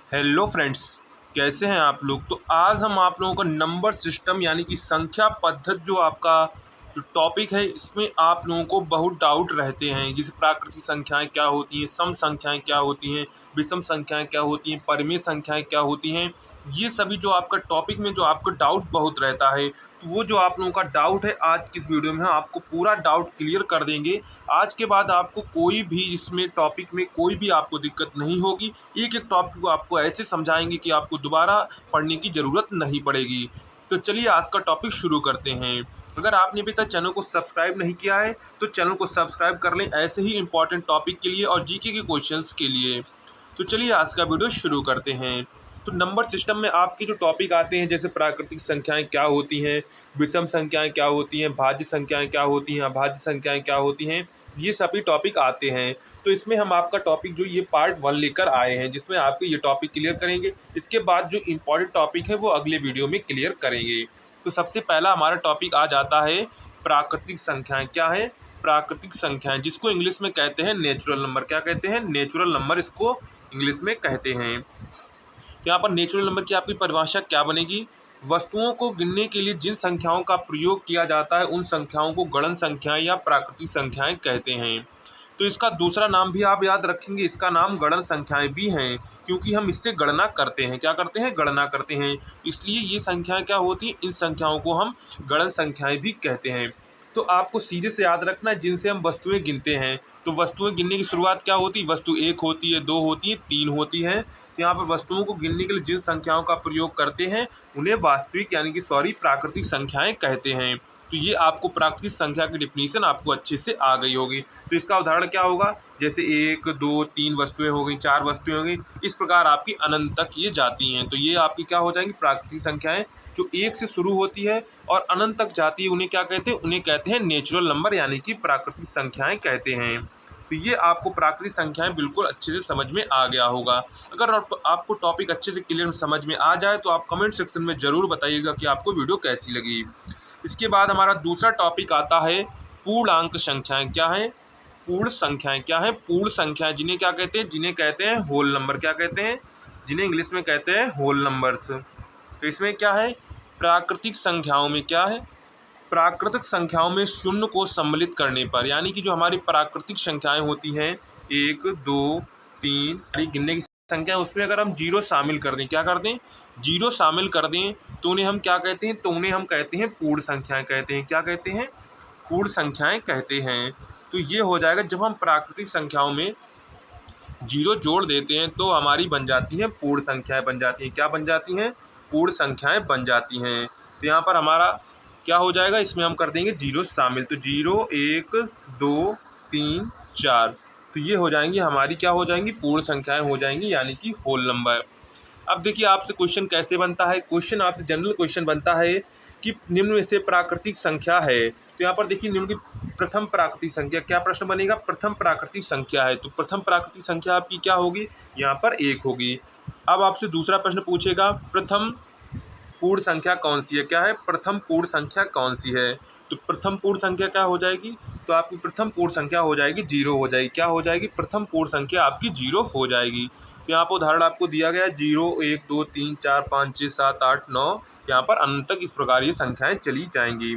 Hello friends, कैसे हैं आप लोग। तो आज हम आप लोगों का नंबर सिस्टम यानी कि संख्या पद्धति जो आपका जो टॉपिक है, इसमें आप लोगों को बहुत डाउट रहते हैं। जैसे प्राकृतिक संख्याएं क्या होती हैं, सम संख्याएं क्या होती हैं, विषम संख्याएं क्या होती हैं, परिमेय संख्याएं क्या होती हैं। ये सभी जो आपका टॉपिक में जो आपका डाउट बहुत रहता है, तो वो जो आप लोगों का डाउट है आज की इस वीडियो में हम आपको पूरा डाउट क्लियर कर देंगे। आज के बाद आपको कोई भी इसमें टॉपिक में कोई भी आपको दिक्कत नहीं होगी। एक एक टॉपिक को आपको ऐसे समझाएंगे कि आपको दोबारा पढ़ने की ज़रूरत नहीं पड़ेगी। तो चलिए आज का टॉपिक शुरू करते हैं। अगर आपने अभी तक चैनल को सब्सक्राइब नहीं किया है तो चैनल को सब्सक्राइब कर लें, ऐसे ही इंपॉर्टेंट टॉपिक के लिए और जीके के क्वेश्चंस के लिए। तो चलिए आज का वीडियो शुरू करते हैं। तो नंबर सिस्टम में आपके जो टॉपिक आते हैं, जैसे प्राकृतिक संख्याएं क्या होती हैं, विषम संख्याएं क्या होती हैं, भाज्य संख्याएं क्या होती हैं, अभाज्य संख्याएं क्या होती हैं, ये सभी टॉपिक आते हैं। तो इसमें हम आपका टॉपिक जो ये पार्ट 1 लेकर आए हैं, जिसमें आपके ये टॉपिक क्लियर करेंगे। इसके बाद जो इम्पोर्टेंट टॉपिक है वो अगले वीडियो में क्लियर करेंगे। तो सबसे पहला हमारा टॉपिक आ जाता है प्राकृतिक संख्याएं। क्या है? प्राकृतिक संख्याएं, जिसको इंग्लिश में कहते हैं नेचुरल नंबर। क्या कहते हैं? नेचुरल नंबर इसको इंग्लिश में कहते हैं। तो यहाँ पर नेचुरल नंबर की आपकी परिभाषा क्या बनेगी? वस्तुओं को गिनने के लिए जिन संख्याओं का प्रयोग किया जाता है उन संख्याओं को गणन संख्याएं या प्राकृतिक संख्याएं कहते हैं। तो इसका दूसरा नाम भी आप याद रखेंगे, इसका नाम गणन संख्याएं भी हैं, क्योंकि हम इससे गणना करते हैं। क्या करते हैं? गणना करते हैं। इसलिए ये संख्याएं क्या होती हैं? इन संख्याओं को हम गणन संख्याएं भी कहते हैं। तो आपको सीधे से याद रखना है जिनसे हम वस्तुएं गिनते हैं। तो वस्तुएं गिनने की शुरुआत क्या होती है? वस्तु 1 होती है, 2 होती है, 3 होती है। तो यहाँ पर वस्तुओं को गिनने के लिए जिन संख्याओं का प्रयोग करते हैं उन्हें वास्तविक यानी कि प्राकृतिक संख्याएं कहते हैं। तो ये आपको प्राकृतिक संख्या की डिफिनीशन आपको अच्छे से आ गई होगी। तो इसका उदाहरण क्या होगा? जैसे 1, 2, 3 वस्तुएं हो गई, 4 वस्तुएं हो गई, इस प्रकार आपकी अनंत तक ये जाती हैं। तो ये आपकी क्या हो जाएंगी? प्राकृतिक संख्याएं। जो 1 से शुरू होती है और अनंत तक जाती है उन्हें क्या कहते हैं? उन्हें कहते हैं नेचुरल नंबर यानी कि प्राकृतिक संख्याएं कहते हैं। तो ये आपको प्राकृतिक संख्याएं बिल्कुल अच्छे से समझ में आ गया होगा। अगर आपको टॉपिक अच्छे से क्लियर समझ में आ जाए तो आप कमेंट सेक्शन में ज़रूर बताइएगा कि आपको वीडियो कैसी लगी। इसके बाद हमारा दूसरा टॉपिक आता है पूर्णांक संख्याएं। क्या है? पूर्ण संख्याएं। क्या है? पूर्ण संख्याएं, जिन्हें क्या कहते हैं? जिन्हें कहते हैं होल नंबर। क्या कहते हैं? जिन्हें इंग्लिश में कहते हैं होल नंबर्स। तो इसमें क्या है? प्राकृतिक संख्याओं में क्या है? प्राकृतिक संख्याओं में शून्य को सम्मिलित करने पर, यानी कि जो हमारी प्राकृतिक संख्याएं होती हैं 1, 2, 3 गिनने की संख्या, उसमें अगर हम जीरो शामिल कर दें, क्या कर दें? जीरो शामिल कर दें, तो उन्हें हम क्या कहते हैं? तो उन्हें हम कहते हैं पूर्ण संख्याएं कहते हैं। क्या कहते हैं? पूर्ण संख्याएं कहते हैं। तो ये हो जाएगा जब हम प्राकृतिक संख्याओं में जीरो जोड़ देते हैं तो हमारी बन जाती हैं पूर्ण संख्याएं बन जाती हैं। क्या बन जाती हैं? पूर्ण संख्याएं बन जाती हैं। तो यहाँ पर हमारा क्या हो जाएगा? इसमें हम कर देंगे जीरो शामिल। तो 0, 1, 2, 3, 4, तो ये हो जाएंगी हमारी, क्या हो जाएंगी? पूर्ण संख्याएं हो जाएंगी यानी कि होल नंबर। अब देखिए आपसे क्वेश्चन कैसे बनता है। क्वेश्चन आपसे जनरल क्वेश्चन बनता है कि निम्न में से प्राकृतिक संख्या है। तो यहाँ पर देखिए निम्न की प्रथम प्राकृतिक संख्या, क्या प्रश्न बनेगा? प्रथम प्राकृतिक संख्या है, तो प्रथम प्राकृतिक संख्या आपकी क्या होगी? यहाँ पर 1 होगी। अब आपसे दूसरा प्रश्न पूछेगा प्रथम पूर्ण संख्या कौन सी है? क्या है? प्रथम पूर्ण संख्या कौन सी है? तो प्रथम पूर्ण संख्या क्या हो जाएगी? तो आपकी प्रथम पूर्ण संख्या हो जाएगी 0 हो जाएगी। क्या हो जाएगी? प्रथम पूर्ण संख्या आपकी 0 हो जाएगी। तो यहाँ पर उदाहरण आपको दिया गया है 0, 1, 2, 3, 4, 5, 6, 7, 8, 9, यहाँ पर अनंत तक इस प्रकार ये संख्याएं चली जाएंगी।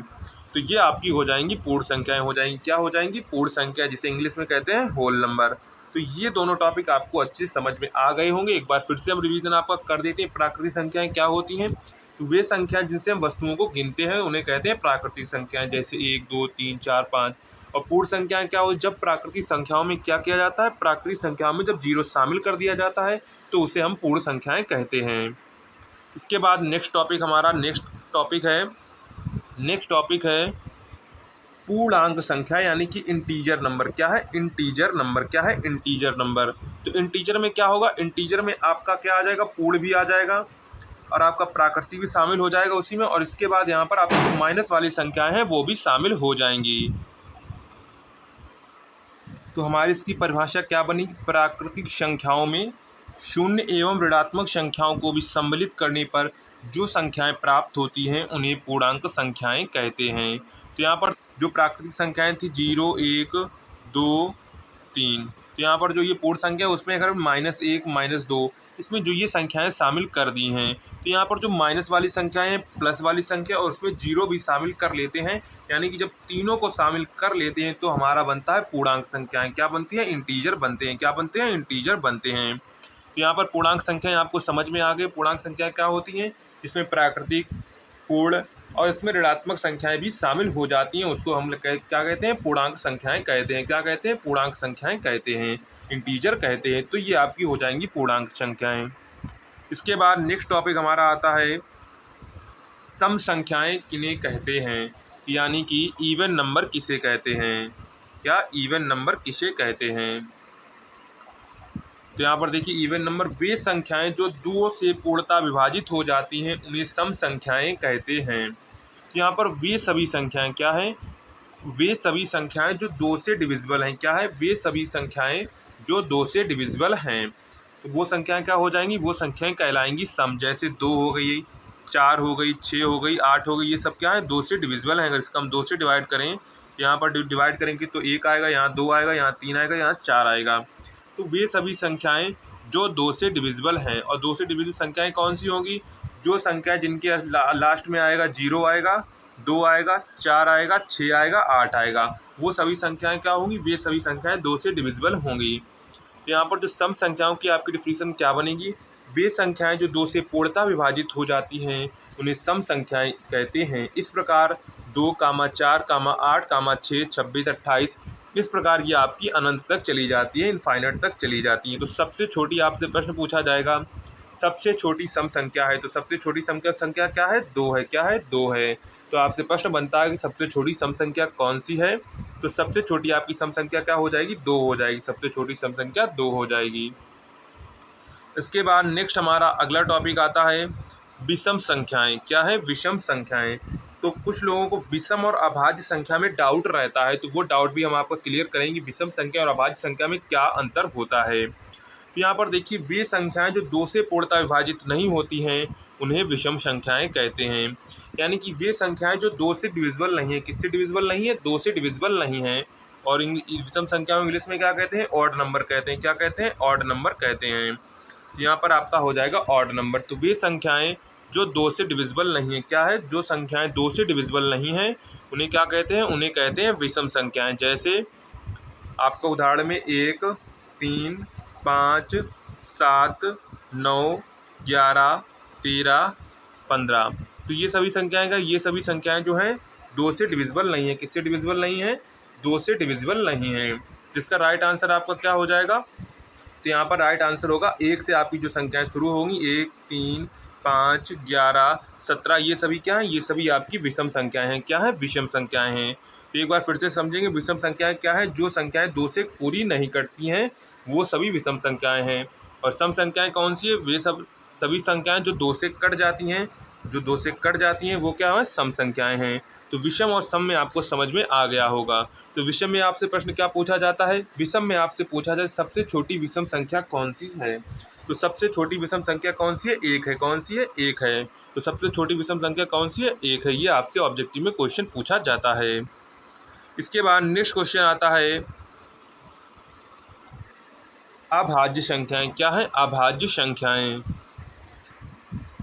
तो ये आपकी हो जाएंगी पूर्ण संख्याएं हो जाएंगी। क्या हो जाएंगी? पूर्ण संख्या, जिसे इंग्लिश में कहते हैं होल नंबर। तो ये दोनों टॉपिक आपको अच्छे से समझ में आ गए होंगे। एक बार फिर से हम रिवीजन आपका कर देते हैं। प्राकृतिक संख्याएं क्या होती हैं? तो वे संख्याएं जिनसे हम वस्तुओं को गिनते हैं उन्हें कहते हैं प्राकृतिक संख्याएं, जैसे 1, 2, 3, 4, 5। और पूर्ण संख्याएं क्या हो? जब प्राकृतिक संख्याओं में क्या किया जाता है? प्राकृतिक संख्याओं में जब जीरो शामिल कर दिया जाता है तो उसे हम पूर्ण संख्याएं कहते हैं। इसके बाद नेक्स्ट टॉपिक है पूर्णांक संख्या यानी कि इंटीजर नंबर। क्या है? Integer number. क्या है? Integer number. तो इंटीजर में क्या होगा? इंटीजर में आपका क्या आ जाएगा? पूर्ण भी आ जाएगा और आपका प्राकृतिक भी शामिल हो जाएगा उसी में, और इसके बाद यहाँ पर आपकी जो माइनस वाली संख्याएं हैं वो भी शामिल हो जाएंगी। तो हमारी इसकी परिभाषा क्या बनी? प्राकृतिक संख्याओं में शून्य एवं ऋणात्मक संख्याओं को भी सम्मिलित करने पर जो संख्याएं प्राप्त होती हैं उन्हें पूर्णांक संख्याएं कहते हैं। तो यहाँ पर जो प्राकृतिक संख्याएं थी 0, 1, 2, 3, तो यहाँ पर जो ये पूर्ण संख्या है उसमें अगर -1, -2 इसमें जो ये संख्याएं शामिल कर दी हैं। तो यहाँ पर जो माइनस वाली संख्याएं हैं, प्लस वाली संख्या और उसमें जीरो भी शामिल कर लेते हैं, यानी कि जब तीनों को शामिल कर लेते हैं तो हमारा बनता है पूर्णांक संख्याएं। क्या बनती हैं? इंटीजर बनते हैं। क्या बनते हैं? इंटीजर बनते हैं। तो यहाँ पर पूर्णांक संख्याएं आपको समझ में आ गए। पूर्णांक संख्या क्या होती हैं? जिसमें प्राकृतिक, पूर्ण और इसमें ऋणात्मक संख्याएं भी शामिल हो जाती हैं, उसको हम लोग क्या कहते हैं? पूर्णांक संख्याएं कहते हैं। क्या कहते हैं? पूर्णांक संख्याएं कहते हैं, इंटीजर कहते हैं। तो ये आपकी हो जाएंगी पूर्णांक संख्याएं। इसके बाद नेक्स्ट टॉपिक हमारा आता है सम संख्याएं किन्हें कहते हैं, यानी कि इवन नंबर किसे कहते हैं। क्या इवन नंबर किसे कहते हैं? तो यहाँ पर देखिए, इवन नंबर वे संख्याएं जो दो से पूर्णतः विभाजित हो जाती हैं उन्हें सम संख्याएं कहते हैं। तो यहाँ पर वे सभी संख्याएं क्या हैं? वे सभी संख्याएं जो दो से डिविजिबल हैं। क्या है? वे सभी संख्याएं जो दो से डिविजिबल हैं। तो वो संख्याएं क्या हो जाएंगी? वो संख्याएं कहलाएंगी सम। जैसे 2 हो गई, 4 हो गई, 6 हो गई, 8 हो गई, ये सब क्या है? दो से डिविजिबल हैं। अगर इसका हम 2 से डिवाइड करें, यहाँ पर डिवाइड करेंगे तो 1 आएगा, यहाँ 2 आएगा, यहाँ 3 आएगा, यहाँ 4 आएगा। तो वे सभी संख्याएं जो दो से डिविजिबल हैं। और दो से डिविजिबल संख्याएं कौन सी होंगी? जो संख्या जिनके लास्ट में आएगा 0 आएगा, 2 आएगा, 4 आएगा, 6 आएगा, 8 आएगा, वो सभी संख्याएं क्या होंगी? वे सभी संख्याएं दो से डिविजिबल होंगी। तो यहाँ पर जो सम संख्याओं की आपकी डिफिनीशन क्या बनेगी? वे संख्याएं जो दो से पूर्णतः विभाजित हो जाती हैं उन्हें सम संख्याएं कहते हैं। इस प्रकार 2, 4, 8, 6, 26, 28, इस प्रकार ये आपकी अनंत तक चली जाती है, इनफाइनाइट तक चली जाती है। तो सबसे छोटी आपसे प्रश्न पूछा जाएगा, सबसे छोटी सम संख्या है, तो सबसे छोटी संख्या क्या है? 2 है। क्या है? 2 है। तो आपसे प्रश्न बनता है कि सबसे छोटी सम संख्या कौन सी है? तो सबसे छोटी आपकी सम संख्या क्या हो जाएगी? 2 हो जाएगी। सबसे छोटी सम संख्या 2 हो जाएगी। इसके बाद नेक्स्ट हमारा अगला टॉपिक आता है विषम संख्याएं। क्या है? विषम संख्याएं। तो कुछ लोगों को विषम और अभाज्य संख्या में डाउट रहता है, तो वो डाउट भी हम आपको क्लियर करेंगे। विषम संख्या और अभाज्य संख्या में क्या अंतर होता है? तो यहाँ पर देखिए, वे संख्याएं जो दो से पूर्णतः विभाजित नहीं होती हैं उन्हें विषम संख्याएं कहते हैं। यानी कि वे संख्याएं जो दो से डिविजिबल नहीं है। किससे डिविजिबल नहीं है? 2 से डिविजिबल नहीं है। और विषम संख्याओं इंग्लिश में क्या कहते हैं? ऑड नंबर कहते हैं। क्या कहते हैं? ऑड नंबर कहते हैं। यहाँ पर आपका हो जाएगा ऑड नंबर। तो वे संख्याएं जो 2 से डिविजिबल नहीं है। क्या है? जो संख्याएं 2 से डिविजिबल नहीं हैं उन्हें क्या कहते हैं? उन्हें कहते हैं विषम संख्याएं। जैसे आपका उदाहरण में 1, 3, 5, 7, 9, 11, 13, 15, तो ये सभी संख्याएं ये सभी संख्याएं जो हैं 2 से डिविजिबल नहीं है। किससे डिविजिबल नहीं है? 2 से डिविजिबल नहीं है। जिसका राइट आंसर आपका क्या हो जाएगा? तो यहाँ पर राइट आंसर होगा 1 से आपकी जो संख्याएं शुरू होंगी, 1, 3, 5, 11, 17, ये सभी क्या हैं? ये सभी आपकी विषम संख्याएं हैं। क्या है? विषम संख्याएं हैं। तो एक बार फिर से समझेंगे, विषम संख्याएं क्या है? जो संख्याएं 2 से पूरी नहीं कटती हैं वो सभी विषम संख्याएं हैं। और सम संख्याएं कौन सी है? वे सभी संख्याएं जो 2 से कट जाती हैं, जो 2 से कट जाती हैं वो क्या है? सम संख्याएं हैं। तो विषम और सम में आपको समझ में आ गया होगा। तो विषम में आपसे प्रश्न क्या पूछा जाता है? विषम में आपसे पूछा जाए सबसे छोटी विषम संख्या कौन सी है? तो सबसे छोटी विषम संख्या कौन सी है? 1 है। कौन सी है? 1 है। तो सबसे छोटी विषम संख्या कौन सी है? 1 है। ये आपसे ऑब्जेक्टिव में क्वेश्चन पूछा जाता है। इसके बाद नेक्स्ट क्वेश्चन आता है अभाज्य संख्याएं। क्या है? अभाज्य संख्याएं।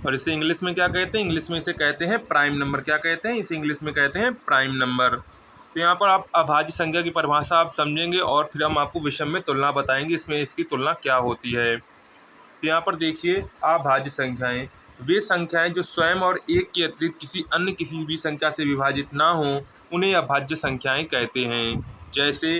और इसे इंग्लिश में क्या कहते हैं? इंग्लिश में इसे कहते हैं प्राइम नंबर। क्या कहते हैं? इसे इंग्लिश में कहते हैं प्राइम नंबर। तो यहाँ पर आप अभाज्य संख्या की परिभाषा आप समझेंगे और फिर हम आपको विषम में तुलना बताएंगे, इसमें इसकी तुलना क्या होती है। तो यहाँ पर देखिए, अभाज्य संख्याएं वे संख्याएं जो स्वयं और 1 के अतिरिक्त किसी भी संख्या से विभाजित ना हो उन्हें अभाज्य संख्याएं कहते हैं। जैसे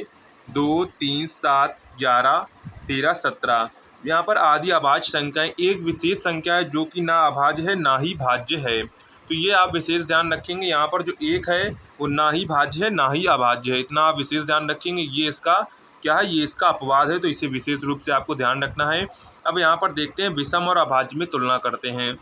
2, 3, 7, 11, 13, 17। यहाँ पर आदि अभाज्य संख्याएं एक विशेष संख्या है जो कि ना अभाज्य है ना ही भाज्य है। तो ये आप विशेष ध्यान रखेंगे। यहाँ पर जो 1 है वो ना ही भाज्य है ना ही अभाज्य है, इतना आप विशेष ध्यान रखेंगे। ये इसका क्या है? ये इसका अपवाद है, तो इसे विशेष रूप से आपको ध्यान रखना है। अब यहाँ पर देखते हैं विषम और अभाज्य में तुलना करते हैं।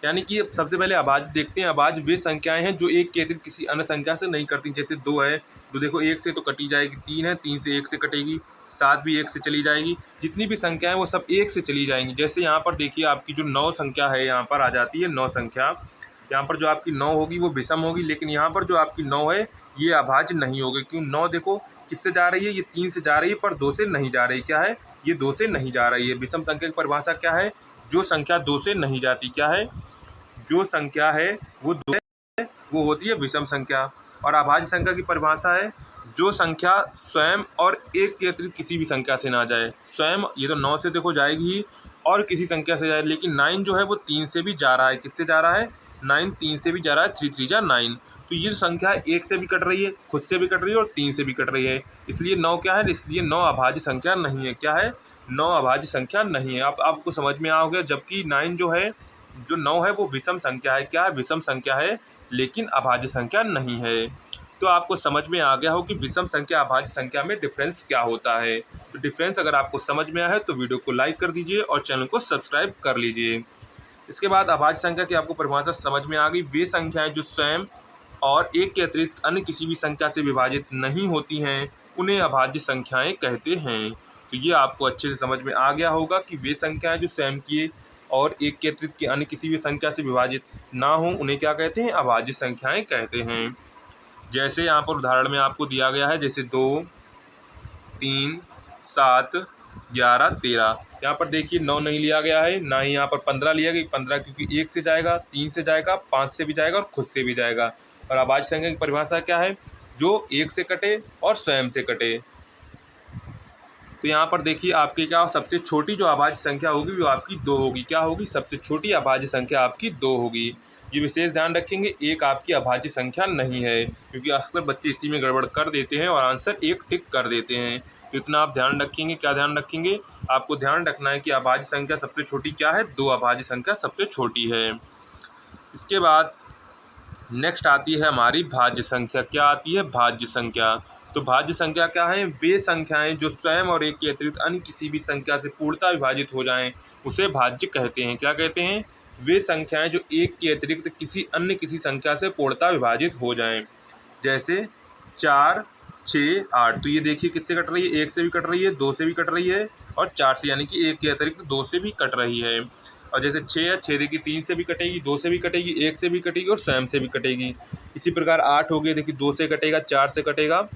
यानी कि सबसे पहले अभाज्य देखते हैं। अभाज्य वे संख्याएं हैं जो 1 के अतिरिक्त किसी अन्य संख्या से नहीं कटती। जैसे 2 है, तो देखो 1 से तो कटी जाएगी। 3 है, 3 से 1 से कटेगी। 7 भी 1 से चली जाएगी। जितनी भी संख्याएं वो सब 1 से चली जाएंगी। जैसे यहाँ पर देखिए, आपकी जो 9 संख्या है यहाँ पर आ जाती है। 9 संख्या यहाँ पर जो आपकी 9 होगी वो विषम होगी, लेकिन यहाँ पर जो आपकी 9 है ये अभाज्य नहीं होगी। क्यों? 9 देखो किससे जा रही है? ये 3 से जा रही है पर 2 से नहीं जा रही। क्या है? ये 2 से नहीं जा रही है। विषम संख्या की परिभाषा क्या है? जो संख्या 2 से नहीं जाती। क्या है? जो संख्या है वो 2 है, वो होती है विषम संख्या। और अभाज्य संख्या की परिभाषा है जो संख्या स्वयं और 1 के अतिरिक्त किसी भी संख्या से ना जाए। स्वयं ये तो 9 से देखो जाएगी ही, और किसी संख्या से जाए, लेकिन 9 जो है वो 3 से भी जा रहा है। किससे जा रहा है? 9 3 से भी जा रहा है। 3 3 जा 9। तो ये जो संख्या है 1 से भी कट रही है, खुद से भी कट रही है और 3 से भी कट रही है, इसलिए 9 क्या है? इसलिए 9 अभाज्य संख्या नहीं है। क्या है? 9 अभाज्य संख्या नहीं है। अब आपको समझ में आ गया। जबकि 9 जो है, जो 9 है वो विषम संख्या है। क्या है? विषम संख्या है, लेकिन अभाज्य संख्या नहीं है। तो आपको समझ में आ गया हो कि विषम संख्या अभाज्य संख्या में डिफरेंस क्या होता है। तो डिफरेंस अगर आपको समझ में आया है तो वीडियो को लाइक कर दीजिए और चैनल को सब्सक्राइब कर लीजिए। इसके बाद अभाज्य संख्या की आपको परिभाषा समझ में आ गई। वे संख्याएं जो स्वयं और 1 के अतिरिक्त अन्य किसी भी संख्या से विभाजित नहीं होती हैं, उन्हें अभाज्य संख्याएं कहते हैं। तो ये आपको अच्छे से समझ में आ गया होगा कि वे संख्याएं जो स्वयं की और 1 के अतिरिक्त की अन्य किसी भी संख्या से विभाजित ना हो, उन्हें क्या कहते हैं? अभाज्य संख्याएं कहते हैं। जैसे यहाँ पर उदाहरण में आपको दिया गया है, जैसे 2 3 7 11 13। यहाँ पर देखिए 9 नहीं लिया गया है, ना ही यहाँ पर 15 लिया गया। 15 क्योंकि 1 से जाएगा, 3 से जाएगा, 5 से भी जाएगा और खुद से भी जाएगा। और अभाज्य संख्या की परिभाषा क्या है? जो 1 से कटे और स्वयं से कटे। तो यहाँ पर देखिए आपके क्या, सबसे छोटी जो अभाज्य संख्या होगी वो आपकी 2 होगी। क्या होगी? सबसे छोटी अभाज्य संख्या आपकी 2 होगी। ये विशेष ध्यान रखेंगे, एक आपकी अभाज्य संख्या नहीं है, क्योंकि अक्सर बच्चे इसी में गड़बड़ कर देते हैं और आंसर 1 टिक कर देते हैं। तो इतना आप ध्यान रखेंगे। क्या ध्यान रखेंगे? आपको ध्यान रखना है कि अभाज्य संख्या सबसे छोटी क्या है? 2 अभाज्य संख्या सबसे छोटी है। इसके बाद नेक्स्ट आती है हमारी भाज्य संख्या। क्या आती है? भाज्य संख्या। तो भाज्य संख्या क्या है? वे संख्याएं जो स्वयं और 1 के अतिरिक्त अन्य किसी भी संख्या से पूर्णतः विभाजित हो जाएं, उसे भाज्य कहते हैं। क्या कहते हैं? वे संख्याएं जो 1 के अतिरिक्त किसी संख्या से पूर्णतः विभाजित हो जाएं। जैसे 4 6 8। तो ये देखिए किससे कट रही है? 1 से भी कट रही है, 2 से भी कट रही है और 4 से, यानी कि 1 के अतिरिक्त 2 से भी कट रही है। और जैसे 6 है, 6 देखिए 3 से भी कटेगी, 2 से भी कटेगी, 1 से भी कटेगी और स्वयं से भी कटेगी। इसी प्रकार 8 हो गई, देखिए 2 से कटेगा, 4 से कटेगा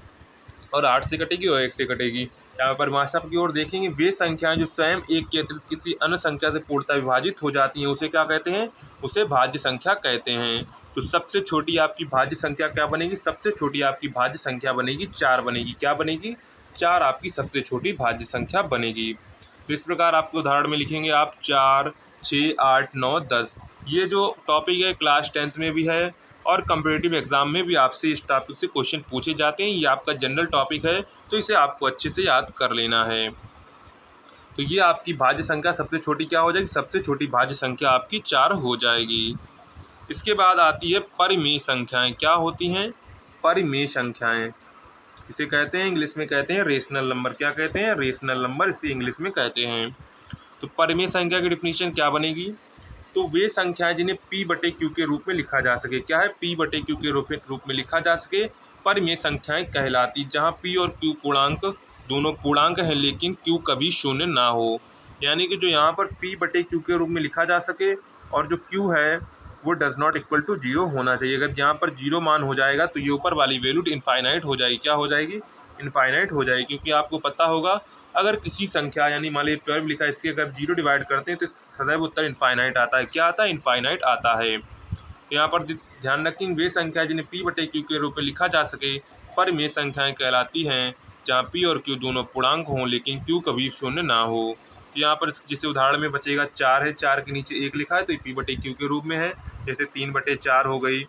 और 8 से कटेगी और 1 से कटेगी। यहाँ पर परिभाषा की ओर देखेंगे, वे संख्याएं जो स्वयं 1 के अतिरिक्त किसी अन्य संख्या से पूर्णतः विभाजित हो जाती हैं, उसे क्या कहते हैं? उसे भाज्य संख्या कहते हैं। तो सबसे छोटी आपकी भाज्य संख्या क्या बनेगी? सबसे छोटी आपकी भाज्य संख्या बनेगी 4 बनेगी। क्या बनेगी? 4 आपकी सबसे छोटी भाज्य संख्या बनेगी। तो इस प्रकार आपके उदाहरण में लिखेंगे आप 4 6 8 9 10। ये जो टॉपिक है क्लास 10th में भी है और कम्पिटिटिव एग्जाम में भी आपसे इस टॉपिक से क्वेश्चन पूछे जाते हैं। ये आपका जनरल टॉपिक है, तो इसे आपको अच्छे से याद कर लेना है। तो ये आपकी भाज्य संख्या सबसे छोटी क्या हो जाएगी? सबसे छोटी भाज्य संख्या आपकी 4 हो जाएगी। इसके बाद आती है परिमेय संख्याएं। क्या होती हैं? परिमेय संख्याएं। इसे कहते हैं, इंग्लिश में कहते हैं रेशनल नंबर। क्या कहते हैं? रेशनल नंबर, इसे इंग्लिश में कहते हैं। तो परिमेय संख्या की डिफिनीशन क्या बनेगी? तो वे संख्याएं जिन्हें P/Q के रूप में लिखा जा सके। क्या है? P/Q के रूप में लिखा जा सके, परिमेय संख्याएं कहलाती। जहां P और Q पूर्णांक दोनों पूर्णांक हैं, लेकिन Q कभी शून्य ना हो। यानी कि जो यहाँ पर P/Q के रूप में लिखा जा सके और जो Q है वो डज नॉट इक्वल टू 0 होना चाहिए। अगर यहाँ पर 0 मान हो जाएगा तो ये ऊपर वाली वैल्यू इनफाइनाइट हो जाएगी। क्या हो जाएगी? इनफाइनाइट हो जाएगी। क्योंकि आपको पता होगा, अगर किसी संख्या, यानी मान लीजिए 12 लिखा है, इसकी अगर 0 डिवाइड करते हैं तो सदैव उत्तर इनफाइनाइट आता है। क्या आता है? इनफाइनाइट आता है। तो यहाँ पर ध्यान रखेंगे, वे संख्या जिन्हें P/Q के रूप में लिखा जा सके परिमेय संख्याएं कहलाती हैं, जहाँ P और Q दोनों पूर्णांक हों लेकिन Q कभी शून्य ना हो। तो यहाँ पर जैसे उदाहरण में बचेगा 4 है, 4 के नीचे 1 लिखा है तो ये P/Q के रूप में है। जैसे 3/4 हो गई।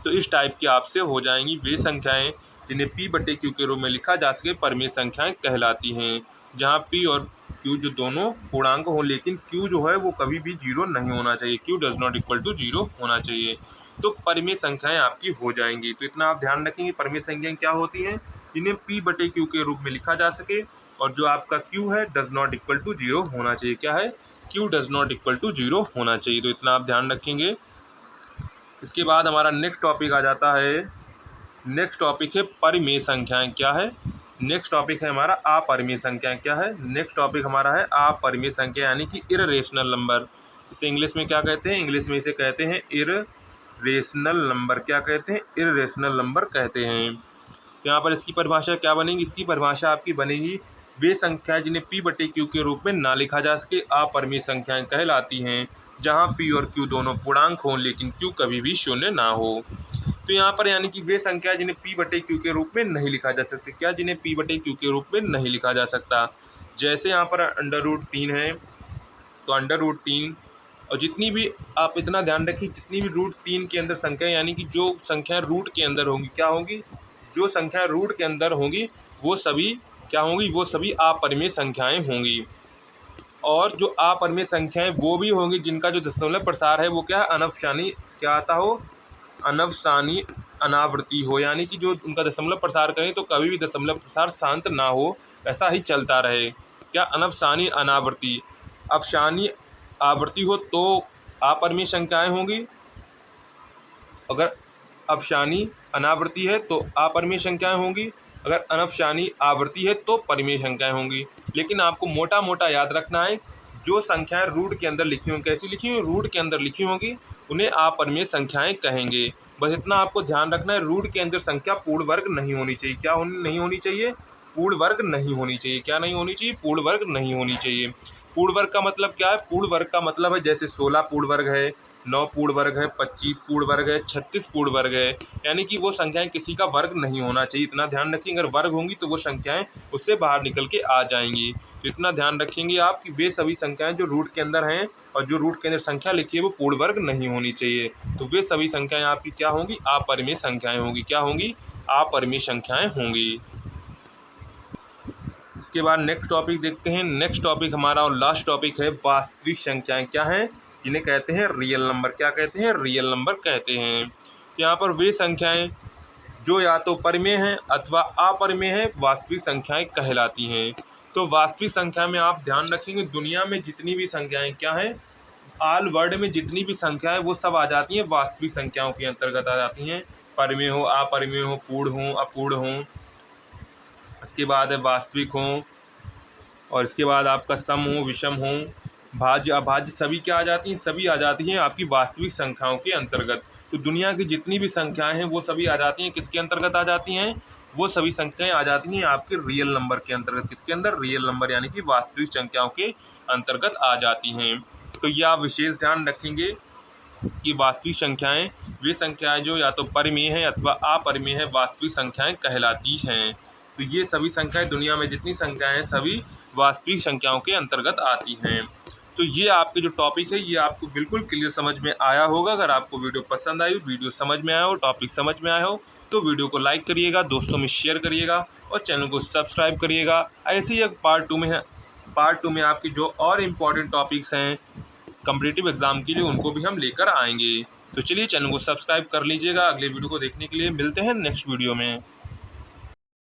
तो इस टाइप की आपसे हो जाएंगी। वे संख्याएं जिन्हें P/Q के रूप में लिखा जा सके परिमेय संख्याएं कहलाती हैं, जहां P और Q जो दोनों पूर्णांक हो लेकिन Q जो है वो कभी भी 0 नहीं होना चाहिए। Q does not equal to 0 होना चाहिए। तो परिमेय संख्याएं आपकी हो जाएंगी। तो इतना आप ध्यान रखेंगे, परिमेय संख्याएं क्या होती हैं? जिन्हें P/Q के रूप में लिखा जा सके और जो आपका Q है डज नॉट इक्वल टू 0 होना चाहिए। क्या है? Q does not equal to 0 होना चाहिए। तो इतना आप ध्यान रखेंगे। इसके बाद हमारा नेक्स्ट टॉपिक आ जाता है। नेक्स्ट टॉपिक है परिमेय संख्याएं। क्या है? नेक्स्ट टॉपिक है हमारा अपरिमेय संख्याएं। क्या है? नेक्स्ट टॉपिक हमारा है अपरिमेय संख्या, यानी कि इररेशनल नंबर। इसे इंग्लिश में क्या कहते हैं? इंग्लिश में इसे कहते हैं इररेशनल नंबर। क्या कहते हैं? इररेशनल नंबर कहते हैं। तो यहाँ पर इसकी परिभाषा क्या बनेगी? इसकी परिभाषा आपकी बनेगी वे संख्याएं जिन्हें p बटे q के रूप में ना लिखा जा सके अपरिमेय संख्याएं कहलाती हैं, जहां p और q दोनों पूर्णांक हों लेकिन q कभी भी शून्य ना हो। तो यहाँ पर यानी कि वे संख्याएं जिन्हें p बटे q के रूप में नहीं लिखा जा सकता। क्या? जिन्हें p बटे q के रूप में नहीं लिखा जा सकता। जैसे यहाँ पर √3 है, तो √3 और जितनी भी आप इतना ध्यान रखिए, जितनी भी √3 के अंदर संख्या यानी कि जो संख्या रूट के अंदर होंगी, क्या होंगी? जो संख्या रूट के अंदर होंगी वो सभी क्या होंगी? वो सभी अपरिमेय संख्याएं होंगी। और जो अपरिमेय संख्याएं वो भी होंगी जिनका जो दशमलव प्रसार है वो क्या है? अनवसानी क्या आता हो? अनवसानी अनावृत्ति हो, यानी कि जो उनका दशमलव प्रसार करें तो कभी भी दशमलव प्रसार शांत ना हो, ऐसा ही चलता रहे। क्या? अनवसानी अनावृत्ति। अवसानी आवृत्ति हो तो अपरिमेय संख्याएं होंगी, अगर अवसानी अनावृत्ति है तो अपरिमेय संख्याएं होंगी, अगर अनवसानी आवृत्ति है तो परिमेय संख्याएं होंगी। लेकिन आपको मोटा मोटा याद रखना है, जो संख्याएं रूट के अंदर लिखी होंगी, कैसी लिखी होंगी? रूट के अंदर लिखी होंगी, उन्हें अपरिमेय संख्याएं कहेंगे। बस इतना आपको ध्यान रखना है, रूट के अंदर संख्या पूर्ण वर्ग नहीं होनी चाहिए। क्या नहीं होनी चाहिए? पूर्ण वर्ग नहीं होनी चाहिए। क्या नहीं होनी चाहिए? पूर्ण वर्ग नहीं होनी चाहिए। पूर्ण वर्ग का मतलब क्या है? पूर्ण वर्ग का मतलब है जैसे 16 पूर्ण वर्ग है, 9 पूर्ण वर्ग है, 25 पूर्ण वर्ग है, 36 पूर्ण वर्ग है, यानी कि वो संख्याएं किसी का वर्ग नहीं होना चाहिए। इतना ध्यान रखिए, अगर वर्ग होंगी तो वो संख्याएं उससे बाहर निकल के आ जाएंगी। तो इतना ध्यान रखेंगे आप कि वे सभी संख्याएं जो रूट के अंदर हैं और जो रूट के अंदर संख्या लिखी है वो पूर्ण वर्ग नहीं होनी चाहिए। तो वे सभी संख्याएं आपकी क्या होंगी? अपरिमेय संख्याएं होंगी। क्या होंगी? अपरिमेय संख्याएं होंगी। इसके बाद नेक्स्ट टॉपिक देखते हैं। नेक्स्ट टॉपिक हमारा और लास्ट टॉपिक है वास्तविक संख्याएं। क्या हैं? जिन्हें कहते हैं रियल नंबर। क्या कहते हैं? रियल नंबर कहते हैं। यहाँ पर वे संख्याएं जो या तो परिमेय हैं अथवा अपरिमेय हैं, वास्तविक संख्याएं कहलाती हैं। तो वास्तविक संख्या में आप ध्यान रखेंगे, दुनिया में जितनी भी संख्याएं क्या हैं, ऑल वर्ल्ड में जितनी भी संख्याएं वो सब आ जाती हैं वास्तविक संख्याओं के अंतर्गत आ जाती हैं। परिमेय हो, अपरिमेय हो, पूर्ण हो, अपूर्ण हो, इसके बाद वास्तविक हो, और इसके बाद आपका सम हो, विषम हो, भाज्य अभाज्य, सभी क्या आ जाती हैं? सभी आ जाती हैं आपकी वास्तविक संख्याओं के अंतर्गत। तो दुनिया की जितनी भी संख्याएं हैं वो सभी आ जाती हैं किसके अंतर्गत आ जाती हैं? वो सभी संख्याएं आ जाती हैं आपके रियल नंबर के अंतर्गत। किसके अंदर? रियल नंबर, यानी कि वास्तविक संख्याओं के अंतर्गत आ जाती हैं। तो ये आप विशेष ध्यान रखेंगे कि वास्तविक संख्याएं वे संख्याएं जो या तो परिमेय हैं अथवा अपरिमेय हैं, वास्तविक संख्याएं कहलाती हैं। तो ये सभी संख्याएं, दुनिया में जितनी संख्याएं हैं सभी वास्तविक संख्याओं के अंतर्गत आती हैं। तो ये आपके जो टॉपिक है ये आपको बिल्कुल क्लियर समझ में आया होगा। अगर आपको वीडियो पसंद आई, वीडियो समझ में आया हो, टॉपिक समझ में आया हो, तो वीडियो को लाइक करिएगा, दोस्तों में शेयर करिएगा और चैनल को सब्सक्राइब करिएगा। ऐसे ही एक पार्ट टू में आपकी जो और इम्पोर्टेंट टॉपिक्स हैं कॉम्पिटिटिव एग्जाम के लिए, उनको भी हम लेकर आएंगे। तो चलिए चैनल को सब्सक्राइब कर लीजिएगा। अगले वीडियो को देखने के लिए मिलते हैं नेक्स्ट वीडियो में।